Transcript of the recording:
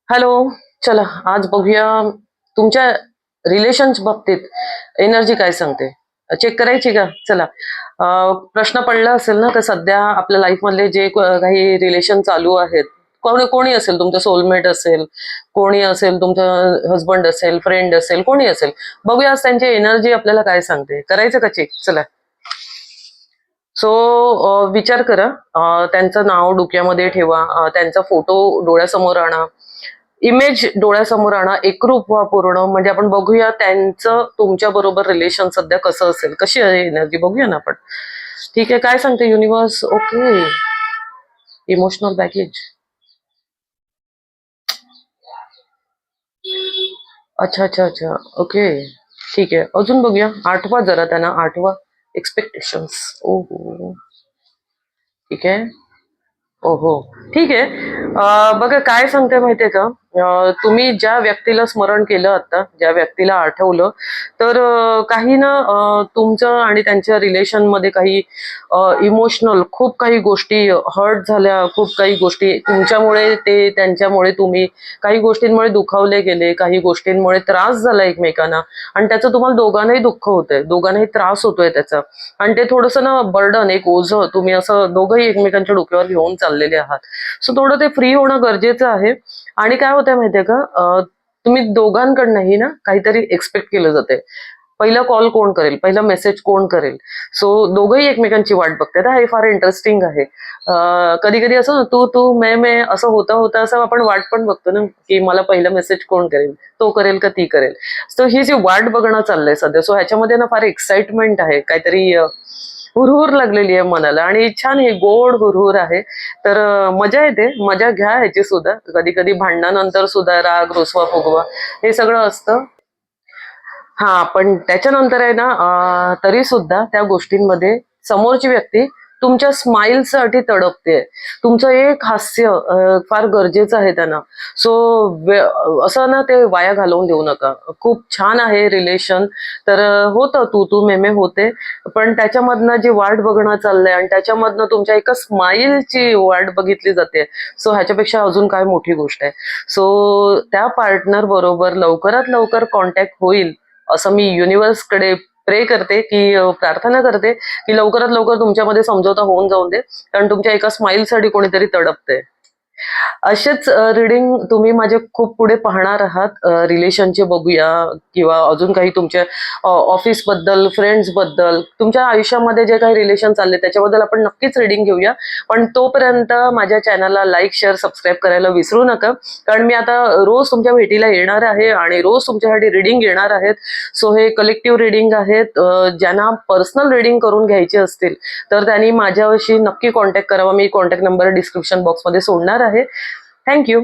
Hello. चला आज बघूया तुमच्या रिलेशन्स बाबतीत एनर्जी काय सांगते. चेक करायची का? चला. प्रश्न पडला असेल ना, तर सध्या आपल्या लाईफ मधले जे काही रिलेशन चालू आहेत, कोणी कोणी असेल, तुमचं सोलमेट असेल, कोणी असेल, तुमचं हजबंड असेल, फ्रेंड असेल, कोणी असेल, बघूया आज त्यांची एनर्जी आपल्याला काय सांगते. करायचं का चेक? चला. सो विचार करा. त्यांचं नाव डोक्यामध्ये ठेवा. त्यांचा फोटो डोळ्यासमोर आणा. इमेज डोळ्यासमोर आणा. एकरूप व्हा पूर्ण. म्हणजे आपण बघूया त्यांचं तुमच्या बरोबर रिलेशन सध्या कसं असेल, कशी आहे एनर्जी बघूया ना आपण. ठीक आहे. काय सांगते युनिवर्स? ओके. Emotional baggage. अच्छा अच्छा अच्छा. ओके. ठीक आहे. अजून बघूया. आठवा जरा त्यांना. आठवा. एक्सपेक्टेशन्स. ओ हो. ठीक आहे. हो हो. ठीक आहे. बघा काय सांगते माहितीये का. तुम्ही ज्या व्यक्तीला स्मरण केलं आता, ज्या व्यक्तीला आठवलं, तर काही ना तुमचं आणि त्यांच्या रिलेशनमध्ये काही इमोशनल खूप काही गोष्टी हर्ट झाल्या, खूप काही गोष्टी तुमच्यामुळे, ते त्यांच्यामुळे, तुम्ही काही गोष्टींमुळे दुखावले गेले, काही गोष्टींमुळे त्रास झाला एकमेकांना, आणि त्याचं तुम्हाला दोघांनाही दुःख होतंय, दोघांनाही त्रास होतोय त्याचा. आणि ते थोडंसं ना बर्डन, एक ओझं तुम्ही असं दोघंही एकमेकांच्या डोक्यावर घेऊन चाललेले आहात. सो थोडं ते फ्री होणं गरजेचं आहे. आणि काय होतंय माहितीये का, तुम्ही दोघांकडनंही ना काहीतरी एक्सपेक्ट केलं जाते. पहिला कॉल कोण करेल, पहिला मेसेज कोण करेल. सो दोघंही एकमेकांची वाट बघतात. हे फार इंटरेस्टिंग आहे. कधी कधी असं तू तू मैं असं होता होता असं आपण वाट पण बघतो ना, की मला पहिला मेसेज कोण करेल, तो करेल का ती करेल. सो ही जी वाट बघणं चाललंय सध्या, सो ह्याच्यामध्ये ना फार एक्साइटमेंट आहे, काहीतरी हुरहुर लागलेली आहे मनाला, आणि छान हे गोड हुरहुर आहे. तर मजा येते. मजा घ्या ह्याची सुद्धा. कधी कधी भांडणानंतर सुद्धा राग रुसवा फुगवा हे सगळं असतं. हा, पण त्याच्यानंतर आहे ना, तरी सुद्धा त्या गोष्टींमध्ये समोरची व्यक्ती तुमच्या स्माईलसाठी तडपते. तुमचं एक हास्य फार गरजेचं आहे त्यांना. सो असं ना ते वाया घालवून देऊ नका. खूप छान आहे रिलेशन. तर होतं तू तू मे होते, पण त्याच्यामधनं जी वाट बघणं चाललंय, आणि त्याच्यामधनं तुमच्या एका स्माईलची वाट बघितली जाते. सो ह्याच्यापेक्षा अजून काय मोठी गोष्ट आहे. सो त्या पार्टनर बरोबर लवकरात लवकर कॉन्टॅक्ट होईल असं मी युनिव्हर्सकडे प्रे करते, की प्रार्थना करते, की लवकरात लवकर तुमच्यामध्ये समझोता होऊन जाऊन दे, कारण तुमच्या एका स्माईलसाठी कोणीतरी तडपते. असेच रीडिंग तुम्ही माझे खूप पुढे पाहणार आहात. रिलेशनचे बघूया, किंवा अजून काही तुमच्या ऑफिस बद्दल, फ्रेंड्स बद्दल, तुमच्या आयुष्यामध्ये जे काही रिलेशन चालले त्याच्याबद्दल आपण नक्कीच रीडिंग घेऊया. पण तोपर्यंत माझ्या चॅनलला लाईक, शेअर, सबस्क्राईब करायला विसरू नका, कारण मी आता रोज तुमच्या भेटीला येणार आहे आणि रोज तुमच्यासाठी रीडिंग येणार आहेत. सो हे कलेक्टिव्ह रीडिंग आहेत. ज्यांना पर्सनल रीडिंग करून घ्यायची असतील तर त्यांनी माझ्याशी नक्की कॉन्टॅक्ट करावा. मी कॉन्टॅक्ट नंबर डिस्क्रिप्शन बॉक्समध्ये सोडणार आहे. थँक्यू.